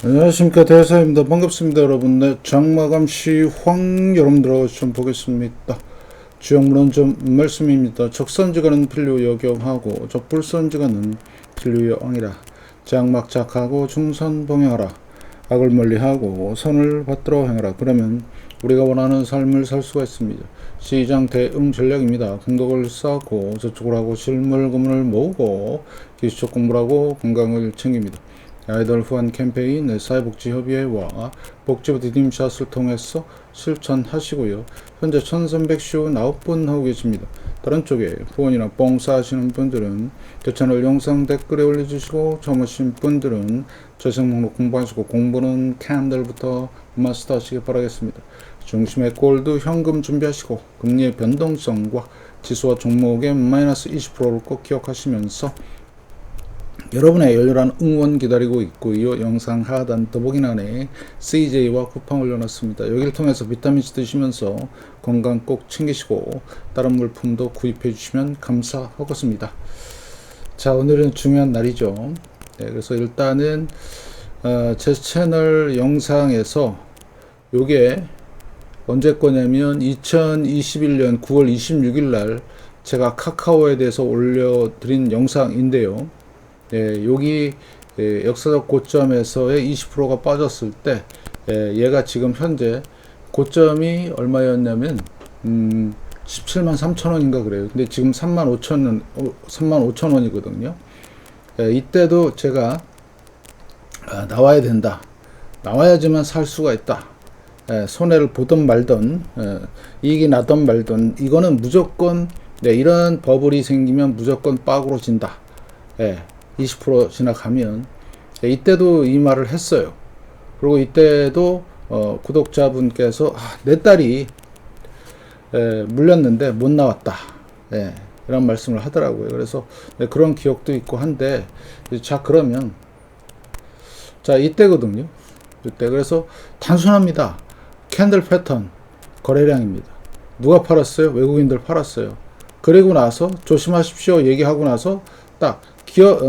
안녕하십니까, 대사입니다. 반갑습니다 여러분. 네, 장마감 시황 여러분들하고 좀 보겠습니다. 주역문은 좀 말씀입니다. 적선지간은 필요 역용하고 적불선지간은 필요 여왕이라. 장막작하고 중선 봉행하라. 악을 멀리하고 선을 받들어 행하라. 그러면 우리가 원하는 삶을 살 수가 있습니다. 시장 대응 전략입니다. 공덕을 쌓고 저축을 하고 실물금을 모으고 기술적 공부를 하고 건강을 챙깁니다. 아이들 후원 캠페인 사회복지협의회와 복지부 디딤샷을 통해서 실천하시고요. 현재 1300쇼 9분 하고 계십니다. 다른 쪽에 후원이나 뽕싸 하시는 분들은 제 채널 영상 댓글에 올려주시고 처음 오신 분들은 재생 목록 공부하시고 공부는 캔들부터 마스터 하시기 바라겠습니다. 중심에 골드 현금 준비하시고 금리의 변동성과 지수와 종목의 마이너스 20%를 꼭 기억하시면서 여러분의 열렬한 응원 기다리고 있고요. 영상 하단 더보기란에 CJ와 쿠팡 올려놨습니다. 여기를 통해서 비타민C 드시면서 건강 꼭 챙기시고 다른 물품도 구입해 주시면 감사하겠습니다. 자, 오늘은 중요한 날이죠. 네, 그래서 일단은 제 채널 영상에서 요게 언제 거냐면 2021년 9월 26일 날 제가 카카오에 대해서 올려드린 영상인데요. 예, 여기 역사적 고점에서의 20%가 빠졌을 때 얘가 지금 현재 고점이 얼마였냐면 17만 3천 원인가 그래요. 근데 지금 3만 5천 원이거든요. 이때도 제가 나와야 된다. 나와야지만 살 수가 있다. 손해를 보든 말든 이익이 나든 말든 이거는 무조건 이런 버블이 생기면 무조건 빡으로 진다. 20% 지나가면 이때도 이 말을 했어요. 그리고 이때도 구독자분께서 내 딸이 물렸는데 못 나왔다. 이런 말씀을 하더라고요. 그래서 그런 기억도 있고 한데 자 그러면 자 이때거든요. 이때 그래서 단순합니다. 캔들 패턴 거래량입니다. 누가 팔았어요? 외국인들 팔았어요. 그리고 나서 조심하십시오 얘기하고 나서 딱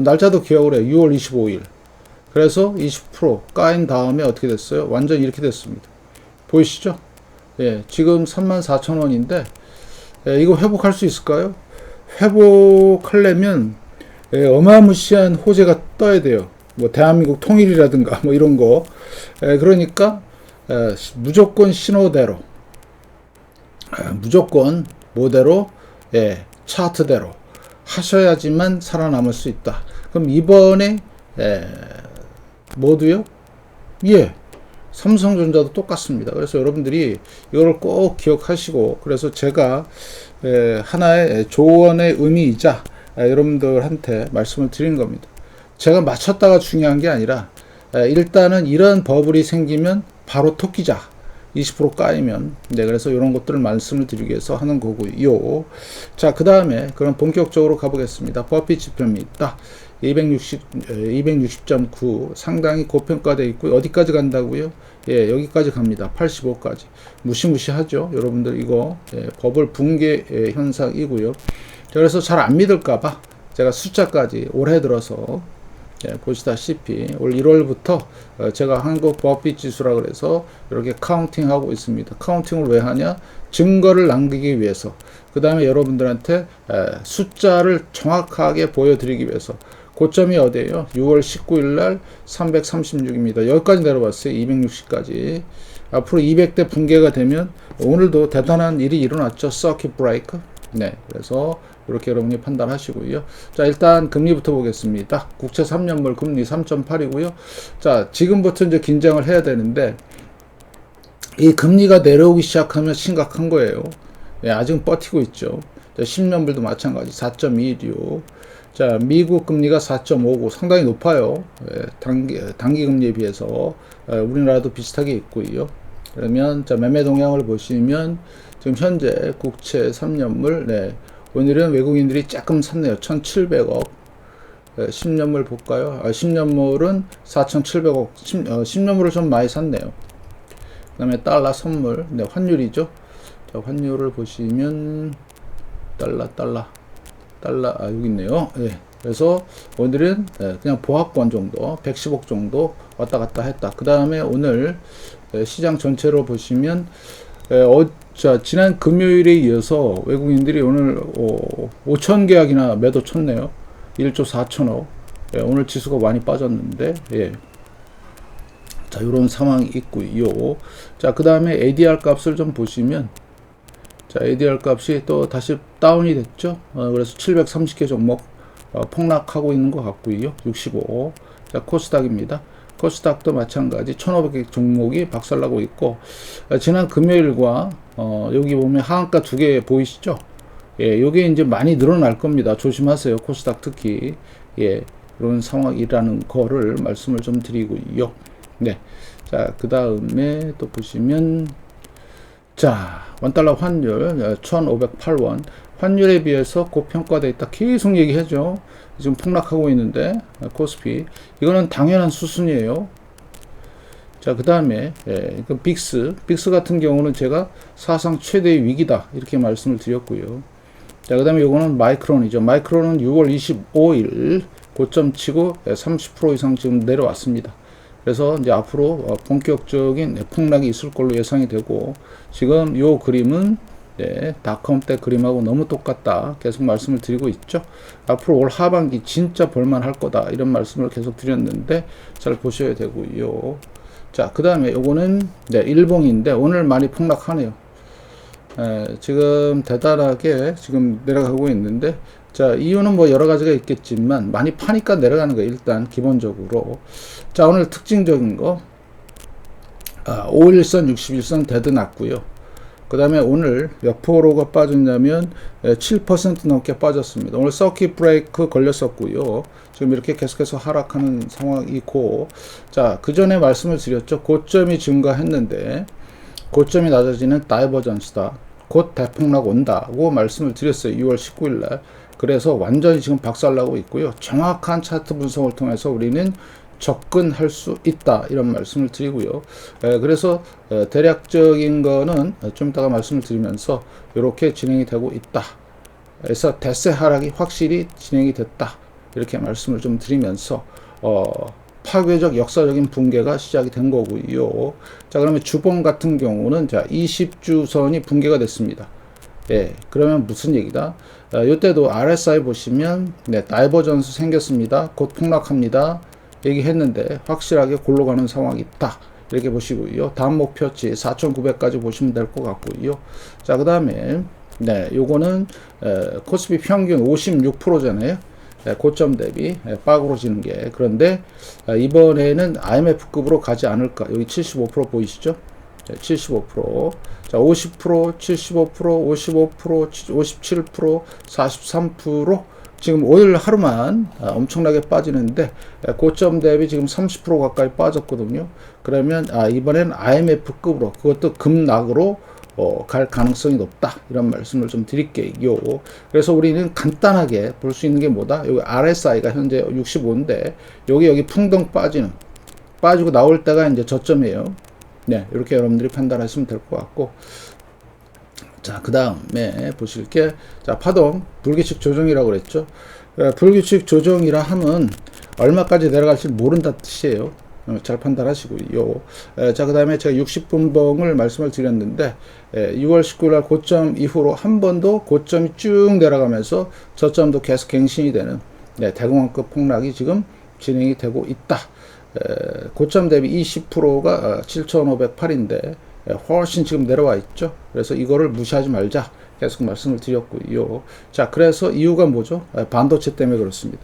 날짜도 기억을 해요. 6월 25일. 그래서 20% 까인 다음에 어떻게 됐어요? 완전 이렇게 됐습니다. 보이시죠? 지금 34,000원인데, 이거 회복할 수 있을까요? 회복하려면, 어마무시한 호재가 떠야 돼요. 뭐, 대한민국 통일이라든가, 뭐, 이런 거. 그러니까, 무조건 신호대로, 무조건 뭐대로, 차트대로. 하셔야지만 살아남을 수 있다. 그럼 이번에 모두요? 삼성전자도 똑같습니다. 그래서 여러분들이 이걸 꼭 기억하시고 그래서 제가 하나의 조언의 의미이자 여러분들한테 말씀을 드린 겁니다. 제가 맞췄다가 중요한 게 아니라 일단은 이런 버블이 생기면 바로 토끼자 20% 까이면 그래서 이런 것들을 말씀을 드리기 위해서 하는 거고요. 자, 그 다음에 그럼 본격적으로 가보겠습니다. 버핏 지표입니다. 260.9 상당히 고평가되어 있고 어디까지 간다고요? 여기까지 갑니다. 85까지 무시무시하죠. 여러분들 이거 버블 붕괴 현상이고요. 그래서 잘 안 믿을까봐 제가 숫자까지 올해 들어서 보시다시피 올 1월부터 제가 한국 버핏 지수라 그래서 이렇게 카운팅 하고 있습니다. 카운팅을 왜 하냐? 증거를 남기기 위해서. 그 다음에 여러분들한테 숫자를 정확하게 보여드리기 위해서. 고점이 어디예요? 6월 19일 날 336입니다. 여기까지 내려왔어요. 260까지. 앞으로 200대 붕괴가 되면 오늘도 대단한 일이 일어났죠. 서킷 브레이크. 그래서 이렇게 여러분이 판단하시고요. 자, 일단 금리부터 보겠습니다. 국채 3년물 금리 3.8이고요. 자, 지금부터 이제 긴장을 해야 되는데 이 금리가 내려오기 시작하면 심각한 거예요. 아직은 버티고 있죠. 자, 10년물도 마찬가지 4.26. 자, 미국 금리가 4.59 상당히 높아요. 단기 금리에 비해서 우리나라도 비슷하게 있고요. 그러면 자, 매매 동향을 보시면 지금 현재 국채 3년물 오늘은 외국인들이 조금 샀네요. 1,700억. 10년물 볼까요? 10년물은 4,700억. 10년물을 좀 많이 샀네요. 그 다음에 달러 선물. 환율이죠. 자, 환율을 보시면 달러. 여기 있네요. 그래서 오늘은 그냥 보합권 정도 110억 정도 왔다 갔다 했다. 그 다음에 오늘 시장 전체로 보시면 자, 지난 금요일에 이어서 외국인들이 오늘 5천 계약이나 매도 쳤네요. 1조 4천억. 오늘 지수가 많이 빠졌는데, 예. 자, 이런 상황이 있고요. 자, 그 다음에 ADR 값을 좀 보시면, 자, ADR 값이 또 다시 다운이 됐죠. 그래서 730개 종목 폭락하고 있는 것 같고요. 65. 자, 코스닥입니다. 코스닥도 마찬가지 1500개 종목이 박살나고 있고, 지난 금요일과 여기 보면 하한가 두 개 보이시죠? 예, 요게 이제 많이 늘어날 겁니다. 조심하세요. 코스닥 특히. 예, 이런 상황이라는 거를 말씀을 좀 드리고요. 네. 자, 그 다음에 또 보시면, 자, 원달러 환율 1508원. 환율에 비해서 고평가되어 있다. 계속 얘기하죠. 지금 폭락하고 있는데, 코스피. 이거는 당연한 수순이에요. 자, 그 다음에, 그 빅스 같은 경우는 제가 사상 최대의 위기다. 이렇게 말씀을 드렸고요. 자, 그 다음에 요거는 마이크론이죠. 마이크론은 6월 25일 고점 치고 30% 이상 지금 내려왔습니다. 그래서 이제 앞으로 본격적인 폭락이 있을 걸로 예상이 되고, 지금 요 그림은 닷컴 때 그림하고 너무 똑같다. 계속 말씀을 드리고 있죠. 앞으로 올 하반기 진짜 볼만할 거다. 이런 말씀을 계속 드렸는데 잘 보셔야 되고요. 자, 그 다음에 요거는 일봉인데 오늘 많이 폭락하네요. 지금 대단하게 지금 내려가고 있는데, 자, 이유는 뭐 여러 가지가 있겠지만 많이 파니까 내려가는 거예요. 일단 기본적으로. 자, 오늘 특징적인 거 5일선 61선 데드 났고요. 그 다음에 오늘 몇 프로가 빠졌냐면 7% 넘게 빠졌습니다. 오늘 서킷 브레이크 걸렸었고요. 지금 이렇게 계속해서 하락하는 상황이고, 자, 그 전에 말씀을 드렸죠. 고점이 증가했는데 고점이 낮아지는 다이버전스다. 곧 대폭락 온다고 말씀을 드렸어요. 6월 19일 날. 그래서 완전히 지금 박살나고 있고요. 정확한 차트 분석을 통해서 우리는 접근할 수 있다. 이런 말씀을 드리고요. 그래서 대략적인 거는 좀 이따가 말씀을 드리면서 이렇게 진행이 되고 있다. 그래서 대세 하락이 확실히 진행이 됐다. 이렇게 말씀을 좀 드리면서 파괴적 역사적인 붕괴가 시작이 된 거고요. 자, 그러면 주봉 같은 경우는 자, 20주선이 붕괴가 됐습니다. 예, 그러면 무슨 얘기다? 이때도 RSI 보시면 다이버전스 생겼습니다. 곧 폭락합니다. 얘기했는데 확실하게 골로 가는 상황이 있다. 이렇게 보시고요. 다음 목표치 4,900까지 보시면 될 것 같고요. 자, 그 다음에 요거는 코스피 평균 56%잖아요. 고점 대비 빠그러지는 게. 그런데 이번에는 IMF급으로 가지 않을까. 여기 75% 보이시죠? 75%. 자, 50%, 75%, 55%, 57%, 43%. 지금 5일 하루만 엄청나게 빠지는데 고점 대비 지금 30% 가까이 빠졌거든요. 그러면 이번엔 IMF급으로, 그것도 급락으로 갈 가능성이 높다. 이런 말씀을 좀 드릴게요. 그래서 우리는 간단하게 볼 수 있는 게 뭐다? 여기 RSI가 현재 65인데 여기 풍덩 빠지고 나올 때가 이제 저점이에요. 네, 이렇게 여러분들이 판단하시면 될 것 같고, 자, 그 다음에 보실 게, 자, 파동 불규칙 조정이라고 그랬죠. 불규칙 조정이라 하면 얼마까지 내려갈지 모른다 뜻이에요. 잘 판단하시고요. 자, 그 다음에 제가 60분봉을 말씀을 드렸는데 6월 19일 날 고점 이후로 한 번도 고점이 쭉 내려가면서 저점도 계속 갱신이 되는 대공황급 폭락이 지금 진행이 되고 있다. 고점 대비 20%가 7,508인데 훨씬 지금 내려와 있죠. 그래서 이거를 무시하지 말자 계속 말씀을 드렸고요. 자, 그래서 이유가 뭐죠? 반도체 때문에 그렇습니다.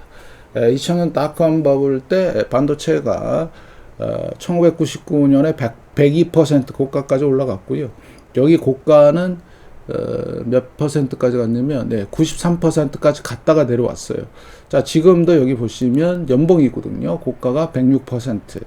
2000년 닷컴 버블 때 반도체가 1999년에 102% 고가까지 올라갔고요. 여기 고가는 몇 퍼센트까지 갔냐면 93%까지 갔다가 내려왔어요. 자, 지금도 여기 보시면 연봉이거든요. 고가가 106%.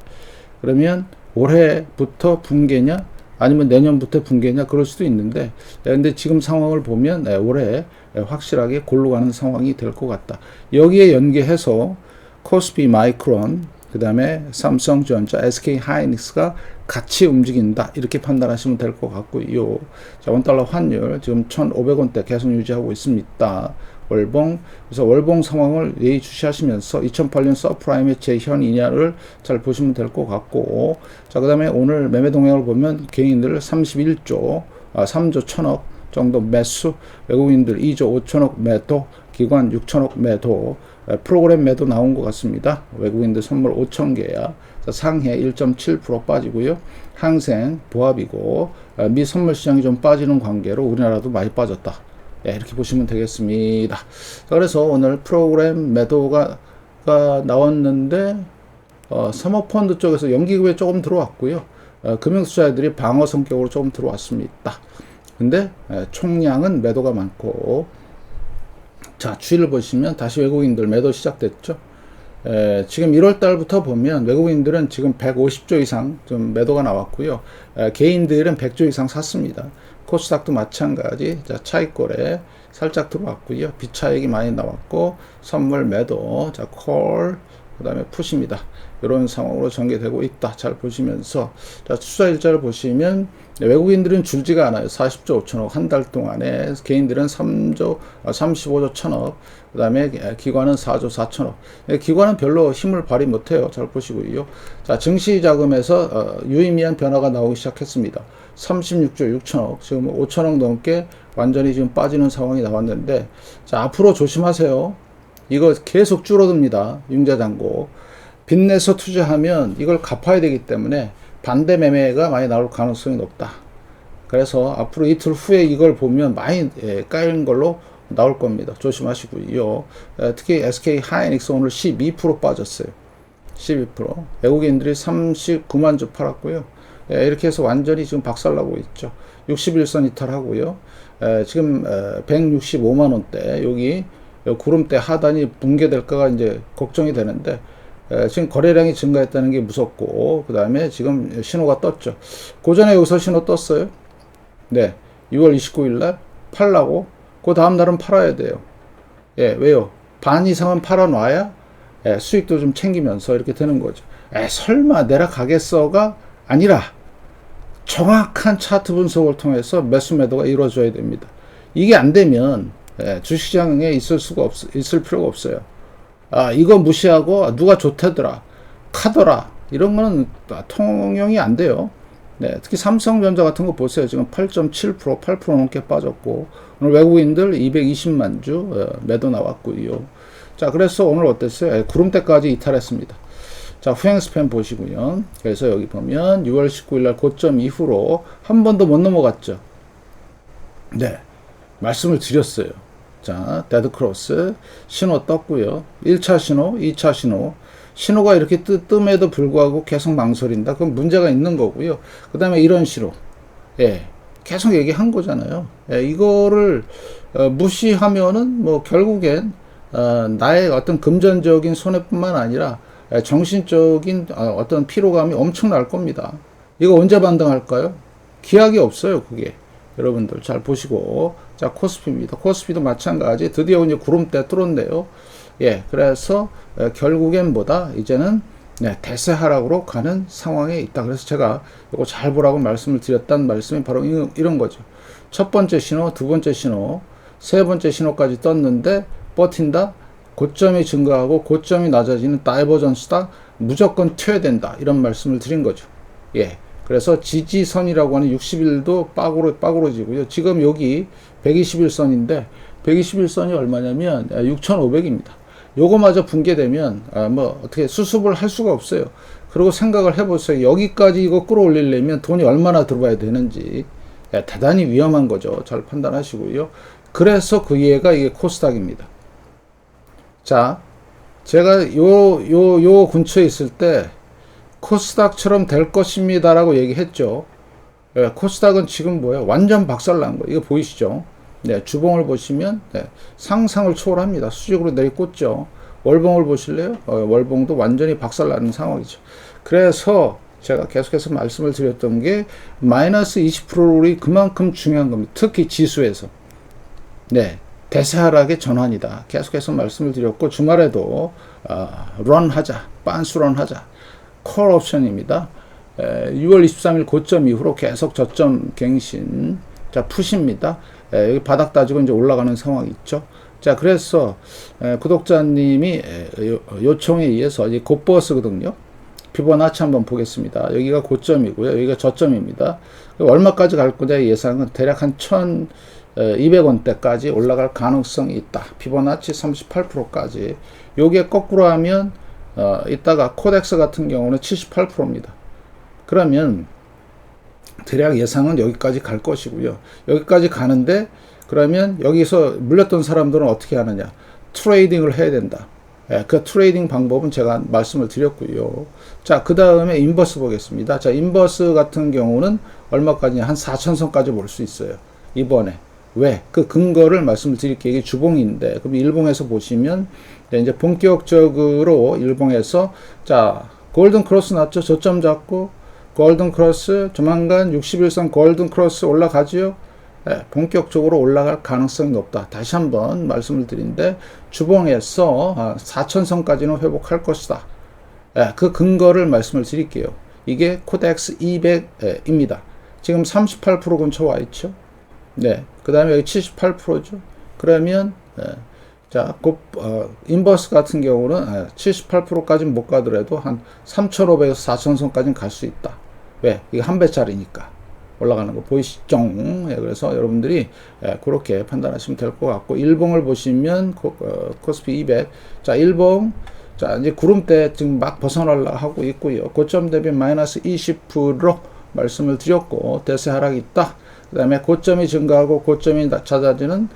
그러면 올해부터 붕괴냐 아니면 내년부터 붕괴냐 그럴 수도 있는데, 근데 지금 상황을 보면 올해 확실하게 골로 가는 상황이 될 것 같다. 여기에 연계해서 코스피 마이크론, 그 다음에 삼성전자, SK 하이닉스가 같이 움직인다. 이렇게 판단하시면 될 것 같고요. 자, 원달러 환율 지금 1,500원대 계속 유지하고 있습니다. 월봉. 그래서 월봉 상황을 예의주시하시면서 2008년 서프라임의 재현이냐를 잘 보시면 될 것 같고, 자, 그 다음에 오늘 매매 동향을 보면 개인들 3조 1000억 정도 매수, 외국인들 2조 5천억 매도, 기관 6천억 매도, 프로그램 매도 나온 것 같습니다. 외국인들 선물 5,000개야. 상해 1.7% 빠지고요. 항생 보합이고, 미 선물 시장이 좀 빠지는 관계로 우리나라도 많이 빠졌다. 이렇게 보시면 되겠습니다. 그래서 오늘 프로그램 매도가 나왔는데, 사모펀드 쪽에서 연기금에 조금 들어왔고요. 금융투자자들이 방어 성격으로 조금 들어왔습니다. 근데 총량은 매도가 많고, 자, 추이를 보시면 다시 외국인들 매도 시작됐죠. 지금 1월 달부터 보면 외국인들은 지금 150조 이상 좀 매도가 나왔고요. 개인들은 100조 이상 샀습니다. 코스닥도 마찬가지. 자, 차익거래 살짝 들어왔고요. 비차익이 많이 나왔고, 선물 매도, 자, 콜, 그 다음에 푸시입니다. 이런 상황으로 전개되고 있다. 잘 보시면서, 자, 투자 일자를 보시면 외국인들은 줄지가 않아요. 40조 5천억 한 달 동안에, 개인들은 35조 1천억, 그 다음에 기관은 4조 4천억. 기관은 별로 힘을 발휘 못해요. 잘 보시고요. 자, 증시자금에서 유의미한 변화가 나오기 시작했습니다. 36조 6천억, 지금 5천억 넘게 완전히 지금 빠지는 상황이 나왔는데, 자, 앞으로 조심하세요. 이거 계속 줄어듭니다. 융자잔고. 빚내서 투자하면 이걸 갚아야 되기 때문에 반대 매매가 많이 나올 가능성이 높다. 그래서 앞으로 이틀 후에 이걸 보면 많이 까이는 걸로 나올 겁니다. 조심하시고요. 특히 SK 하이닉스 오늘 12% 빠졌어요. 12%. 외국인들이 39만 주 팔았고요. 이렇게 해서 완전히 지금 박살나고 있죠. 61선 이탈하고요. 지금 165만 원대, 여기 구름대 하단이 붕괴될까가 이제 걱정이 되는데, 지금 거래량이 증가했다는 게 무섭고, 그 다음에 지금 신호가 떴죠. 그 전에 여기서 신호 떴어요. 네. 6월 29일 날 팔라고. 그 다음 날은 팔아야 돼요. 왜요? 반 이상은 팔아놔야 수익도 좀 챙기면서 이렇게 되는 거죠. 설마 내려가겠어가 아니라 정확한 차트 분석을 통해서 매수 매도가 이루어져야 됩니다. 이게 안 되면 주식시장에 있을 필요가 없어요. 이거 무시하고 누가 좋다더라, 카더라, 이런 거는 통용이 안 돼요. 네, 특히 삼성전자 같은 거 보세요. 지금 8.7%, 8% 넘게 빠졌고, 오늘 외국인들 220만 주 매도 나왔고요. 자, 그래서 오늘 어땠어요? 구름대까지 이탈했습니다. 자, 후행 스팬 보시고요. 그래서 여기 보면 6월 19일 날 고점 이후로 한 번도 못 넘어갔죠. 네, 말씀을 드렸어요. 자, 데드크로스 신호 떴고요. 1차 신호, 2차 신호. 신호가 이렇게 뜸에도 불구하고 계속 망설인다. 그건 문제가 있는 거고요. 그 다음에 이런 신호. 계속 얘기한 거잖아요. 이거를 무시하면은 뭐 결국엔 나의 어떤 금전적인 손해뿐만 아니라 정신적인 어떤 피로감이 엄청날 겁니다. 이거 언제 반등할까요? 기약이 없어요, 그게. 여러분들 잘 보시고. 자, 코스피입니다. 코스피도 마찬가지. 드디어 이제 구름대 뚫었네요. 그래서 결국엔 뭐다? 이제는 대세 하락으로 가는 상황에 있다. 그래서 제가 이거 잘 보라고 말씀을 드렸다는 말씀이 바로 이런 거죠. 첫 번째 신호, 두 번째 신호, 세 번째 신호까지 떴는데 버틴다. 고점이 증가하고 고점이 낮아지는 다이버전스다. 무조건 튀어야 된다. 이런 말씀을 드린 거죠. 그래서 지지선이라고 하는 60일도 빠구러지고요. 지금 여기 121선인데 121선이 얼마냐면 6,500입니다. 요거마저 붕괴되면 뭐 어떻게 수습을 할 수가 없어요. 그리고 생각을 해보세요. 여기까지 이거 끌어올리려면 돈이 얼마나 들어와야 되는지. 대단히 위험한 거죠. 잘 판단하시고요. 그래서 그 예가 이게 코스닥입니다. 자, 제가 요 근처에 있을 때 코스닥처럼 될 것입니다라고 얘기했죠. 코스닥은 지금 뭐예요? 완전 박살난 거예요. 이거 보이시죠? 주봉을 보시면 상상을 초월합니다. 수직으로 내리꽂죠. 월봉을 보실래요? 월봉도 완전히 박살나는 상황이죠. 그래서 제가 계속해서 말씀을 드렸던 게 마이너스 20%이 그만큼 중요한 겁니다. 특히 지수에서. 대세 하락의 전환이다. 계속해서 말씀을 드렸고, 주말에도 런하자, 빤스런 하자. 콜 옵션입니다. 6월 23일 고점 이후로 계속 저점 갱신. 자, 푸시입니다. 여기 바닥 따지고 이제 올라가는 상황이 있죠. 자, 그래서 구독자님이 요청에 의해서 이 곧버스거든요. 피보나치 한번 보겠습니다. 여기가 고점이고요. 여기가 저점입니다. 얼마까지 갈 거냐 예상은 대략 한 1,200원대까지 올라갈 가능성이 있다. 피보나치 38%까지. 요게 거꾸로 하면 이따가 코덱스 같은 경우는 78%입니다. 그러면 대략 예상은 여기까지 갈 것이고요. 여기까지 가는데 그러면 여기서 물렸던 사람들은 어떻게 하느냐? 트레이딩을 해야 된다. 그 트레이딩 방법은 제가 말씀을 드렸고요. 자, 그 다음에 인버스 보겠습니다. 자, 인버스 같은 경우는 얼마까지냐? 한 4,000선까지 볼 수 있어요. 이번에. 왜? 그 근거를 말씀을 드릴게요. 이게 주봉인데, 그럼 일봉에서 보시면, 이제 본격적으로 일봉에서, 자, 골든 크로스 났죠? 저점 잡고, 골든 크로스, 조만간 61선 골든 크로스 올라가지요? 본격적으로 올라갈 가능성이 높다. 다시 한번 말씀을 드린데 주봉에서 4,000선까지는 회복할 것이다. 그 근거를 말씀을 드릴게요. 이게 코덱스 200입니다. 지금 38% 근처 와 있죠. 네. 그 다음에 여기 78%죠. 그러면 자, 인버스 같은 경우는 78%까지는 못 가더라도 한 3,500에서 4,000선까지는 갈 수 있다. 왜? 이게 한 배짜리니까. 올라가는 거 보이시죠? 그래서 여러분들이 그렇게 판단하시면 될 것 같고, 일봉을 보시면 코스피 200. 자, 일봉. 자, 이제 구름대 지금 막 벗어나려고 하고 있고요. 고점 대비 마이너스 20% 말씀을 드렸고, 대세 하락이 있다. 그 다음에 고점이 증가하고 고점이 잦아지는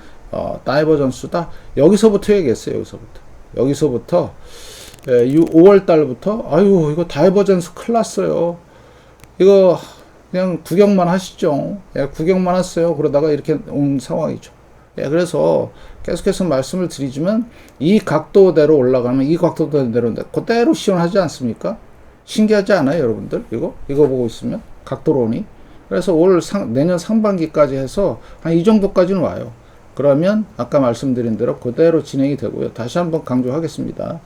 다이버전스다. 여기서부터 얘기했어요. 여기서부터 5월 달부터 아유 이거 다이버전스 큰일 났어요. 이거 그냥 구경만 하시죠. 구경만 했어요. 그러다가 이렇게 온 상황이죠. 그래서 계속해서 말씀을 드리지만 이 각도대로 올라가면 이 각도대로 그대로 시원하지 않습니까? 신기하지 않아요, 여러분들? 이거 보고 있으면 각도론이. 그래서 내년 상반기까지 해서 한 이 정도까지는 와요. 그러면 아까 말씀드린 대로 그대로 진행이 되고요. 다시 한번 강조하겠습니다.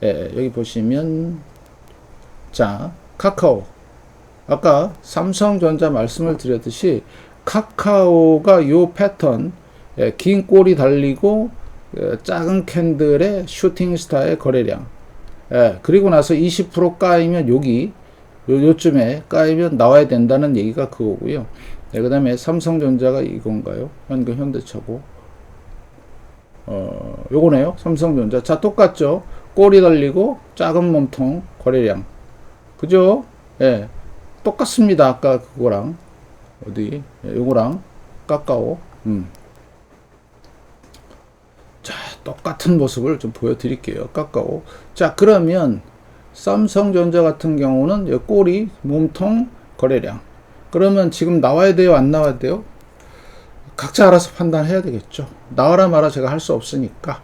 여기 보시면 자, 카카오. 아까 삼성전자 말씀을 드렸듯이 카카오가 요 패턴 긴 꼬리 달리고 작은 캔들의 슈팅스타의 거래량 그리고 나서 20% 까이면 요쯤에 까이면 나와야 된다는 얘기가 그거고요. 그 다음에 삼성전자가 이건가요? 현대차고 요거네요. 삼성전자. 자, 똑같죠? 꼬리 달리고 작은 몸통 거래량 그죠? 똑같습니다. 아까 그거랑 요거랑 카카오. 자, 똑같은 모습을 좀 보여드릴게요. 카카오. 자, 그러면 삼성전자 같은 경우는 꼬리 몸통 거래량. 그러면 지금 나와야 돼요? 안 나와야 돼요? 각자 알아서 판단해야 되겠죠. 나와라 마라 제가 할 수 없으니까.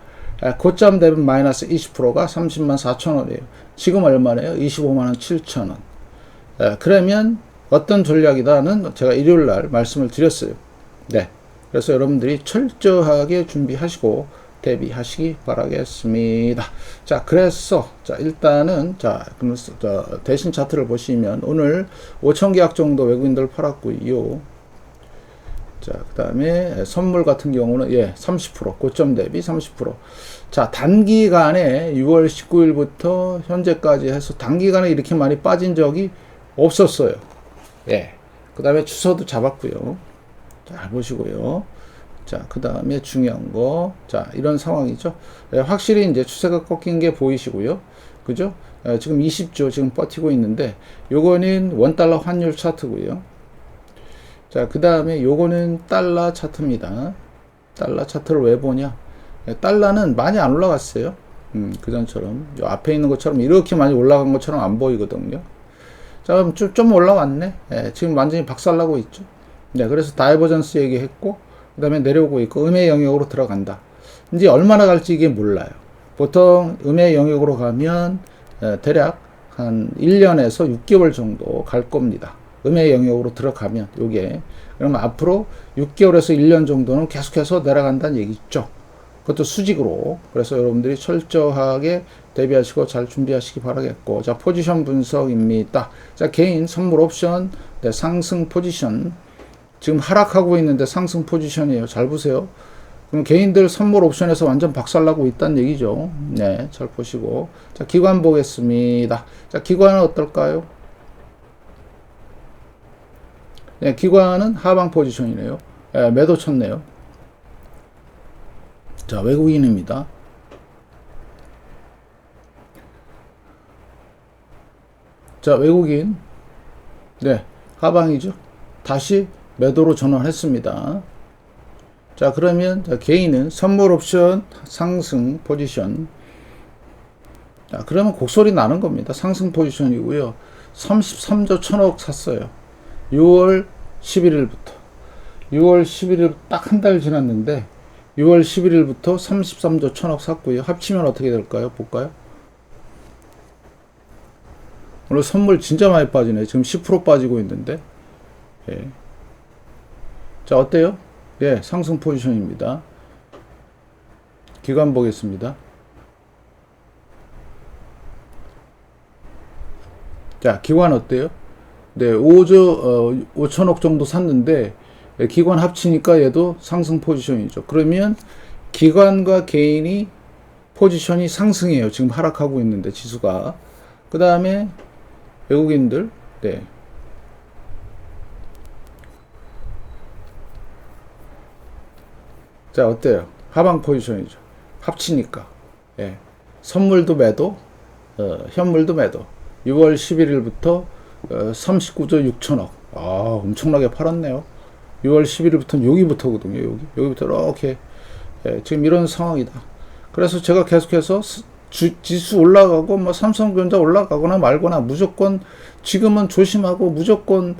고점 대비 마이너스 20%가 30만 4천 원이에요. 지금 얼마네요? 25만 7천 원. 그러면 어떤 전략이다는 제가 일요일날 말씀을 드렸어요. 네. 그래서 여러분들이 철저하게 준비하시고 대비하시기 바라겠습니다. 자, 그래서 자 일단은 대신 차트를 보시면 오늘 5천 계약 정도 외국인들 팔았고요. 자, 그 다음에 선물 같은 경우는 30% 고점 대비 30%. 자, 단기간에 6월 19일부터 현재까지 해서 단기간에 이렇게 많이 빠진 적이 없었어요. 그 다음에 추세도 잡았고요. 잘 보시고요. 자, 그 다음에 중요한 거. 자, 이런 상황이죠. 확실히 이제 추세가 꺾인 게 보이시고요. 그죠? 지금 20조 지금 버티고 있는데, 요거는 원달러 환율 차트고요. 자, 그 다음에 요거는 달러 차트입니다. 달러 차트를 왜 보냐? 달러는 많이 안 올라갔어요. 그전처럼. 요 앞에 있는 것처럼 이렇게 많이 올라간 것처럼 안 보이거든요. 자, 그럼 좀 올라왔네. 지금 완전히 박살나고 있죠. 그래서 다이버전스 얘기했고, 그 다음에 내려오고 있고, 음의 영역으로 들어간다. 이제 얼마나 갈지 이게 몰라요. 보통 음의 영역으로 가면, 대략 한 1년에서 6개월 정도 갈 겁니다. 음의 영역으로 들어가면, 요게. 그러면 앞으로 6개월에서 1년 정도는 계속해서 내려간다는 얘기죠. 그것도 수직으로. 그래서 여러분들이 철저하게 대비하시고 잘 준비하시기 바라겠고. 자, 포지션 분석입니다. 자, 개인 선물 옵션, 상승 포지션. 지금 하락하고 있는데 상승 포지션이에요. 잘 보세요. 그럼 개인들 선물 옵션에서 완전 박살나고 있다는 얘기죠. 네, 잘 보시고. 자, 기관 보겠습니다. 자, 기관은 어떨까요? 네, 기관은 하방 포지션이네요. 네, 매도 쳤네요. 자, 외국인입니다. 자, 외국인. 네, 하방이죠. 다시 매도로 전환했습니다. 자, 그러면 자, 개인은 선물 옵션 상승 포지션. 자, 그러면 곡소리 나는 겁니다. 상승 포지션이고요. 33조 1000억 샀어요. 6월 11일부터. 6월 11일 딱 한 달 지났는데 6월 11일부터 33조 1000억 샀고요. 합치면 어떻게 될까요? 볼까요? 오늘 선물 진짜 많이 빠지네. 지금 10% 빠지고 있는데. 예. 자, 어때요? 예, 상승 포지션입니다. 기관 보겠습니다. 자, 기관 어때요? 네, 5조 5천억 정도 샀는데 기관 합치니까 얘도 상승 포지션이죠. 그러면 기관과 개인이 포지션이 상승해요. 지금 하락하고 있는데 지수가. 그 다음에 외국인들, 네. 자, 어때요? 하방 포지션이죠. 합치니까. 예. 선물도 매도, 현물도 매도. 6월 11일부터 39조 6천억. 아, 엄청나게 팔았네요. 6월 11일부터는 여기부터거든요. 여기부터 이렇게. 예, 지금 이런 상황이다. 그래서 제가 계속해서 지수 올라가고 뭐 삼성전자 올라가거나 말거나 무조건 지금은 조심하고 무조건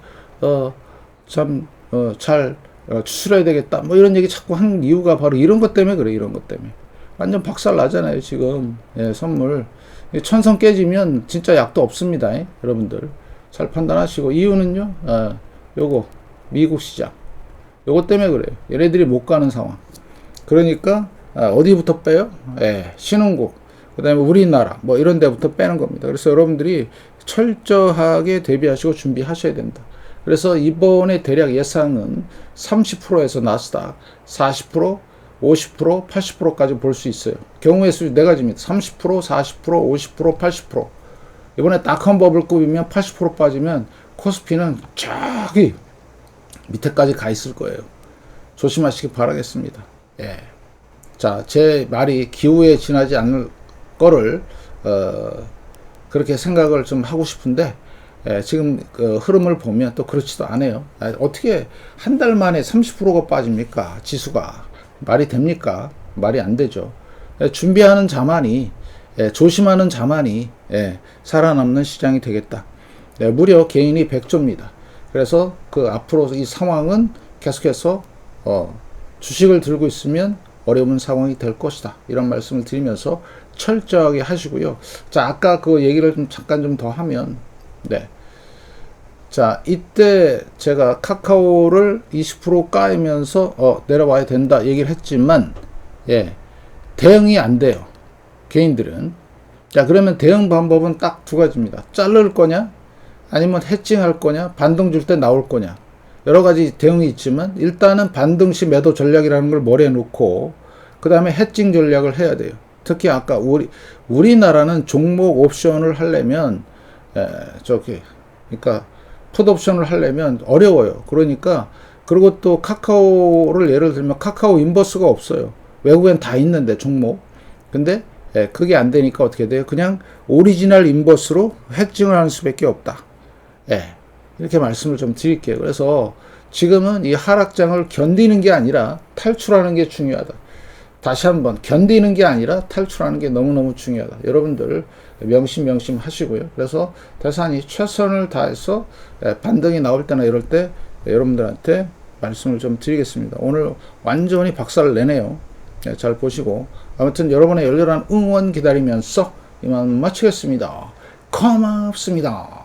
잘 추출해야 되겠다 뭐 이런 얘기 자꾸 한 이유가 바로 이런 것 때문에 그래. 이런 것 때문에 완전 박살 나잖아요 지금. 예, 선물 천선 깨지면 진짜 약도 없습니다. 여러분들 잘 판단하시고. 이유는요, 요거 미국 시장 요거 때문에 그래요. 얘네들이 못 가는 상황. 그러니까 어디부터 빼요? 예, 신흥국, 그 다음에 우리나라 뭐 이런 데부터 빼는 겁니다. 그래서 여러분들이 철저하게 대비하시고 준비하셔야 된다. 그래서 이번에 대략 예상은 30%에서 나스닥 40%, 50%, 80%까지 볼 수 있어요. 경우의 수 네 가지입니다. 30%, 40%, 50%, 80%. 이번에 닷컴 버블급이면 80% 빠지면 코스피는 저기 밑에까지 가 있을 거예요. 조심하시기 바라겠습니다. 예. 자, 제 말이 기후에 지나지 않을 거를 그렇게 생각을 좀 하고 싶은데, 예, 지금 그 흐름을 보면 또 그렇지도 않아요. 어떻게 한 달 만에 30%가 빠집니까? 지수가. 말이 됩니까? 말이 안 되죠. 예, 준비하는 자만이, 조심하는 자만이 살아남는 시장이 되겠다. 무려 개인이 100조입니다. 그래서 그 앞으로 이 상황은 계속해서 주식을 들고 있으면 어려운 상황이 될 것이다. 이런 말씀을 드리면서 철저하게 하시고요. 자, 아까 그 얘기를 좀 잠깐 좀 더 하면, 네. 자, 이때 제가 카카오를 20% 까이면서 내려와야 된다 얘기를 했지만, 예, 대응이 안 돼요. 개인들은. 자, 그러면 대응 방법은 딱 두 가지입니다. 자를 거냐, 아니면 해칭할 거냐, 반등 줄 때 나올 거냐. 여러 가지 대응이 있지만 일단은 반등시 매도 전략이라는 걸 머리에 놓고 그 다음에 해칭 전략을 해야 돼요. 특히 아까 우리나라는 종목 옵션을 하려면 그러니까 풋 옵션을 하려면 어려워요. 그러니까 그리고 또 카카오를 예를 들면 카카오 인버스가 없어요. 외국엔 다 있는데 종목. 근데 그게 안 되니까 어떻게 돼요? 그냥 오리지널 인버스로 해칭을 하는 수밖에 없다. 이렇게 말씀을 좀 드릴게요. 그래서 지금은 이 하락장을 견디는 게 아니라 탈출하는 게 중요하다. 다시 한번 견디는 게 아니라 탈출하는 게 너무너무 중요하다. 여러분들 명심 하시고요. 그래서 대산이 최선을 다해서 반등이 나올 때나 이럴 때 여러분들한테 말씀을 좀 드리겠습니다. 오늘 완전히 박살을 내네요. 잘 보시고 아무튼 여러분의 열렬한 응원 기다리면서 이만 마치겠습니다. 고맙습니다.